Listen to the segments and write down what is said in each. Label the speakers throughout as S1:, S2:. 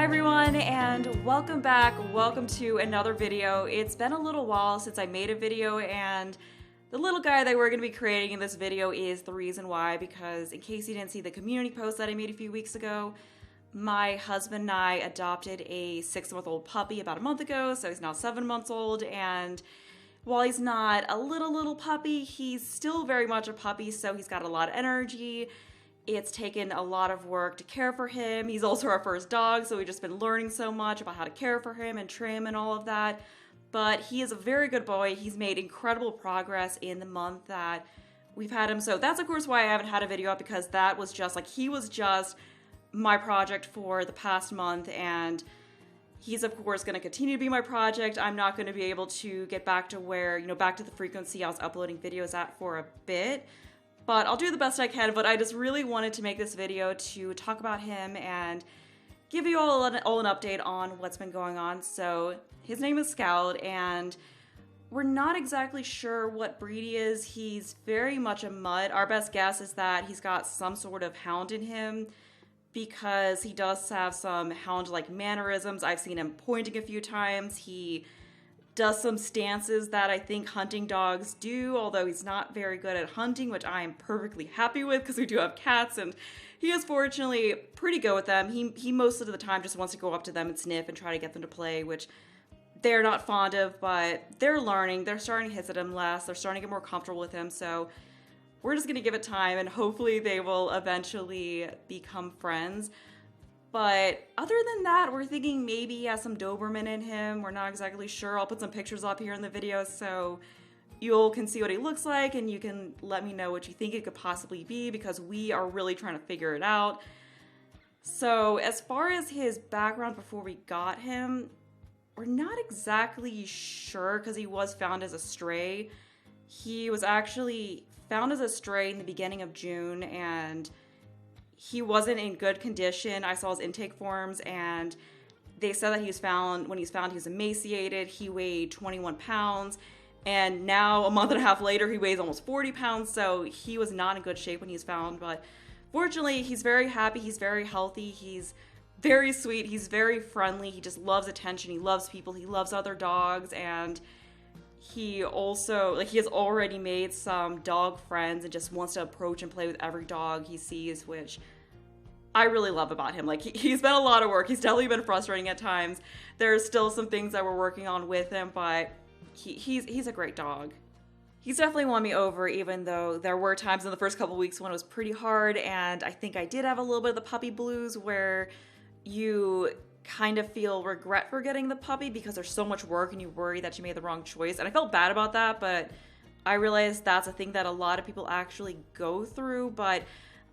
S1: everyone, and welcome back. Welcome to another video. It's been a little while since I made a video, and the little guy that we're going to be creating in this video is the reason why, because in case you didn't see the community post that I made a few weeks ago, my husband and I adopted a 6-month-old puppy about a month ago, so he's now 7 months old, and while he's not a little puppy, he's still very much a puppy, so he's got a lot of energy. It's taken a lot of work to care for him. He's also our first dog, so we've just been learning so much about how to care for him and trim and all of that. But he is a very good boy. He's made incredible progress in the month that we've had him. So that's of course why I haven't had a video up, because that was just like, he was just my project for the past month, and he's of course going to continue to be my project. I'm not going to be able to get back to where, back to the frequency I was uploading videos at for a bit. But I'll do the best I can, but I just really wanted to make this video to talk about him and give you all an update on what's been going on. So his name is Scout, and we're not exactly sure what breed he is. He's very much a mutt. Our best guess is that he's got some sort of hound in him, because he does have some hound-like mannerisms. I've seen him pointing a few times. He does some stances that I think hunting dogs do, although he's not very good at hunting, which I am perfectly happy with because we do have cats, and he is fortunately pretty good with them. He most of the time just wants to go up to them and sniff and try to get them to play, which they're not fond of, but they're learning. They're starting to hiss at him less. They're starting to get more comfortable with him, so we're just going to give it time, and hopefully they will eventually become friends. But other than that, we're thinking maybe he has some Doberman in him. We're not exactly sure. I'll put some pictures up here in the video so you all can see what he looks like, and you can let me know what you think it could possibly be, because we are really trying to figure it out. So as far as his background before we got him, we're not exactly sure, because he was found as a stray. He was actually found as a stray in the beginning of June, and he wasn't in good condition. I saw his intake forms, and they said that he was found, when he was found, he was emaciated. He weighed 21 pounds, and now a month and a half later, he weighs almost 40 pounds, so he was not in good shape when he was found. But fortunately, he's very happy, he's very healthy, he's very sweet, he's very friendly, he just loves attention, he loves people, he loves other dogs, and he also, he has already made some dog friends and just wants to approach and play with every dog he sees, which I really love about him. He's been a lot of work. He's definitely been frustrating at times. There's still some things that we're working on with him, but he's a great dog. He's definitely won me over, even though there were times in the first couple weeks when it was pretty hard, and I think I did have a little bit of the puppy blues, where you kind of feel regret for getting the puppy because there's so much work and you worry that you made the wrong choice. And I felt bad about that, but I realized that's a thing that a lot of people actually go through. But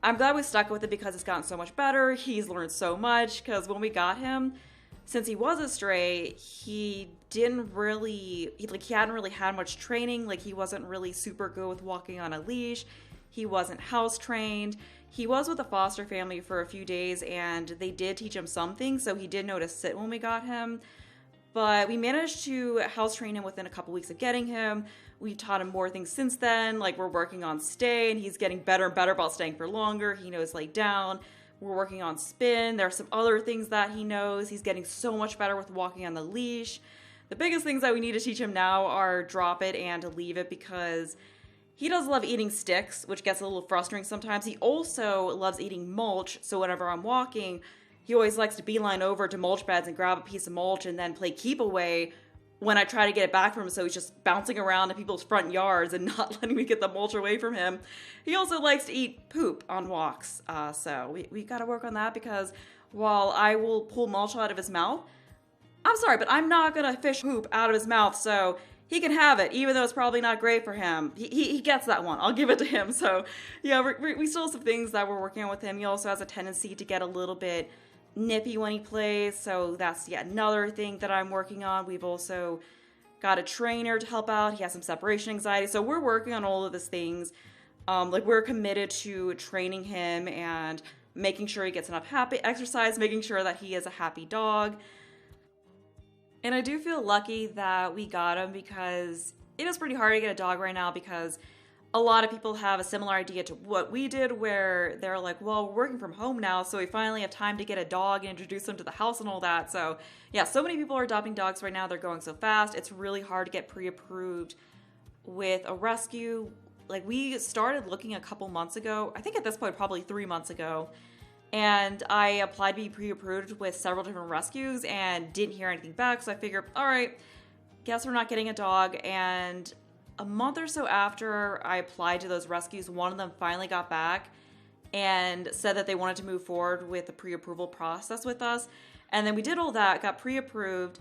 S1: I'm glad we stuck with it, because it's gotten so much better. He's learned so much, because when we got him, since he was a stray, he hadn't really had much training. He wasn't really super good with walking on a leash. He wasn't house trained. He was with a foster family for a few days, and they did teach him something, so he did know to sit when we got him. But we managed to house train him within a couple weeks of getting him. We taught him more things since then. We're working on stay, and he's getting better and better about staying for longer. He knows lay down. We're working on spin. There are some other things that he knows. He's getting so much better with walking on the leash. The biggest things that we need to teach him now are drop it and to leave it, because he does love eating sticks, which gets a little frustrating sometimes. He also loves eating mulch, so whenever I'm walking, he always likes to beeline over to mulch beds and grab a piece of mulch and then play keep away when I try to get it back from him, so he's just bouncing around in people's front yards and not letting me get the mulch away from him. He also likes to eat poop on walks, so we got to work on that, because while I will pull mulch out of his mouth, I'm sorry, but I'm not going to fish poop out of his mouth, so he can have it, even though it's probably not great for him. He gets that one. I'll give it to him. So, yeah, we still have some things that we're working on with him. He also has a tendency to get a little bit nippy when he plays, so that's yet another thing that I'm working on. We've also got a trainer to help out. He has some separation anxiety, so we're working on all of these things. We're committed to training him and making sure he gets enough happy exercise, making sure that he is a happy dog. And I do feel lucky that we got him, because it is pretty hard to get a dog right now, because a lot of people have a similar idea to what we did, where they're like, well, we're working from home now, so we finally have time to get a dog and introduce them to the house and all that. So yeah, so many people are adopting dogs right now. They're going so fast. It's really hard to get pre-approved with a rescue. Like, we started looking a couple months ago. I think at this point, probably 3 months ago. And I applied to be pre-approved with several different rescues and didn't hear anything back. So I figured, all right, guess we're not getting a dog. And a month or so after I applied to those rescues, one of them finally got back and said that they wanted to move forward with the pre-approval process with us. And then we did all that, got pre-approved,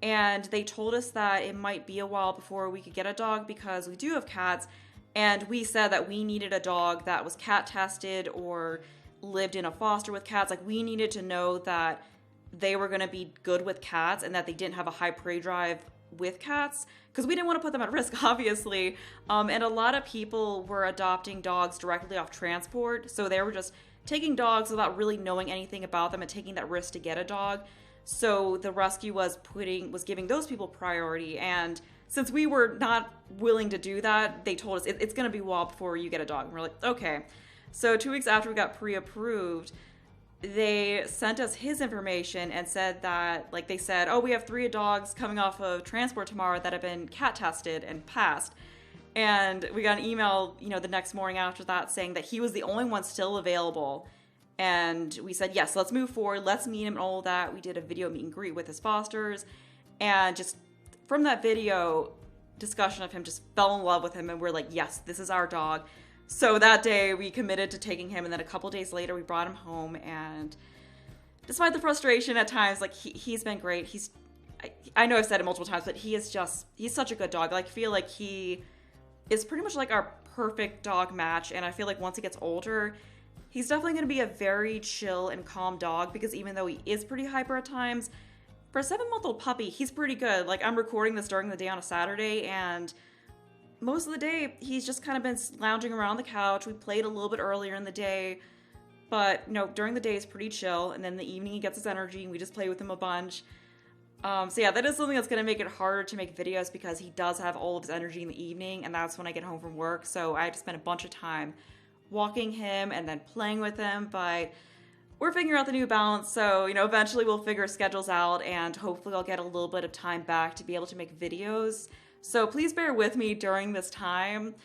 S1: and they told us that it might be a while before we could get a dog because we do have cats. And we said that we needed a dog that was cat tested or lived in a foster with cats. Like, we needed to know that they were going to be good with cats and that they didn't have a high prey drive with cats, because we didn't want to put them at risk, obviously. And a lot of people were adopting dogs directly off transport, so they were just taking dogs without really knowing anything about them and taking that risk to get a dog. So the rescue was giving those people priority, and since we were not willing to do that, they told us it's going to be a while before you get a dog. And we're like, okay. So 2 weeks after we got pre-approved, they sent us his information and said that, like, they said, oh, we have 3 dogs coming off of transport tomorrow that have been cat tested and passed. And we got an email, the next morning after that saying that he was the only one still available. And we said, yes, let's move forward. Let's meet him and all of that. We did a video meet and greet with his fosters. And just from that video discussion of him, just fell in love with him. And we're like, yes, this is our dog. So that day we committed to taking him, and then a couple days later we brought him home. And despite the frustration at times, like, he's been great. I know I've said it multiple times, but he's such a good dog. Like, I feel like he is pretty much like our perfect dog match. And I feel like once he gets older, he's definitely going to be a very chill and calm dog, because even though he is pretty hyper at times, for a 7-month-old puppy, he's pretty good. Like, I'm recording this during the day on a Saturday, and most of the day, he's just kind of been lounging around the couch. We played a little bit earlier in the day, but, during the day, he's pretty chill. And then in the evening, he gets his energy, and we just play with him a bunch. So yeah, that is something that's going to make it harder to make videos, because he does have all of his energy in the evening, and that's when I get home from work. So I have to spend a bunch of time walking him and then playing with him, but we're figuring out the new balance. So, eventually we'll figure schedules out, and hopefully I'll get a little bit of time back to be able to make videos. So please bear with me during this time,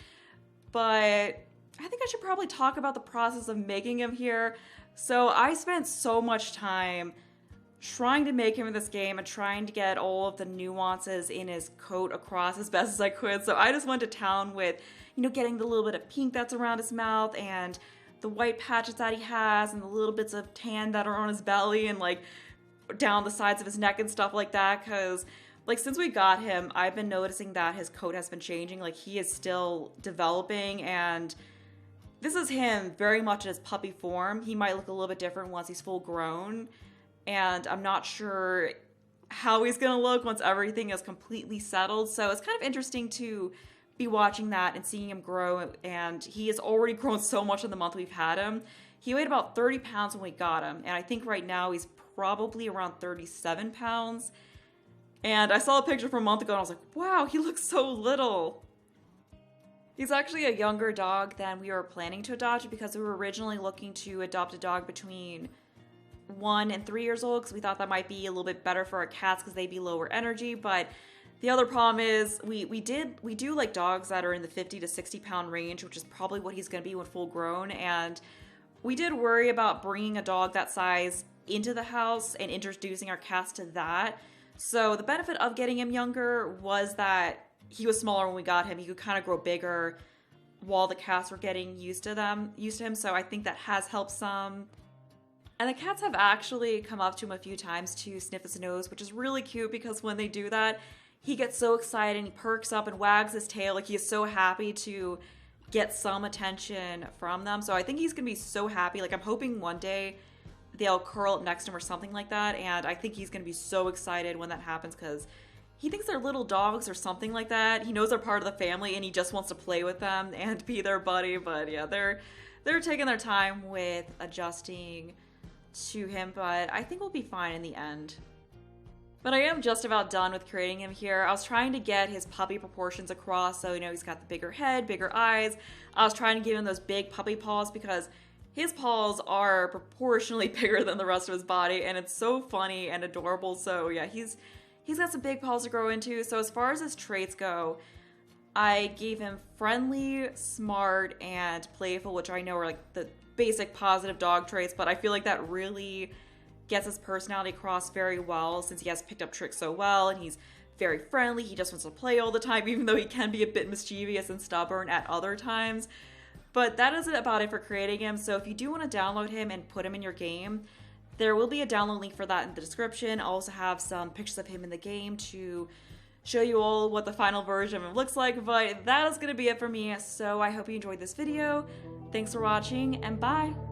S1: but I think I should probably talk about the process of making him here. So I spent so much time trying to make him in this game and trying to get all of the nuances in his coat across as best as I could. So I just went to town with, getting the little bit of pink that's around his mouth and the white patches that he has and the little bits of tan that are on his belly and, like, down the sides of his neck and stuff like that, because, like, since we got him, I've been noticing that his coat has been changing. Like, he is still developing, and this is him very much in his puppy form. He might look a little bit different once he's full grown, and I'm not sure how he's gonna look once everything is completely settled. So it's kind of interesting to be watching that and seeing him grow, and he has already grown so much in the month we've had him. He weighed about 30 pounds when we got him, and I think right now he's probably around 37 pounds. And I saw a picture from a month ago, and I was like, wow, he looks so little. He's actually a younger dog than we were planning to adopt, because we were originally looking to adopt a dog between 1 and 3 years old, because we thought that might be a little bit better for our cats because they'd be lower energy. But the other problem is we do like dogs that are in the 50 to 60 pound range, which is probably what he's going to be when full grown. And we did worry about bringing a dog that size into the house and introducing our cats to that. So the benefit of getting him younger was that he was smaller when we got him. He could kind of grow bigger while the cats were getting used to him. So I think that has helped some. And the cats have actually come up to him a few times to sniff his nose, which is really cute, because when they do that, he gets so excited and he perks up and wags his tail. Like, he is so happy to get some attention from them. So I think he's gonna be so happy. Like, I'm hoping one day they'll curl up next to him or something like that. And I think he's gonna be so excited when that happens, because he thinks they're little dogs or something like that. He knows they're part of the family, and he just wants to play with them and be their buddy. But yeah, they're taking their time with adjusting to him, but I think we'll be fine in the end. But I am just about done with creating him here. I was trying to get his puppy proportions across, so he's got the bigger head, bigger eyes. I was trying to give him those big puppy paws because his paws are proportionally bigger than the rest of his body, and it's so funny and adorable. So yeah, he's got some big paws to grow into. So as far as his traits go, I gave him friendly, smart, and playful, which I know are like the basic positive dog traits, but I feel like that really gets his personality across very well since he has picked up tricks so well, and he's very friendly. He just wants to play all the time, even though he can be a bit mischievous and stubborn at other times. But that is about it for creating him. So if you do want to download him and put him in your game, there will be a download link for that in the description. I'll also have some pictures of him in the game to show you all what the final version of him looks like. But that is going to be it for me. So I hope you enjoyed this video. Thanks for watching, and bye!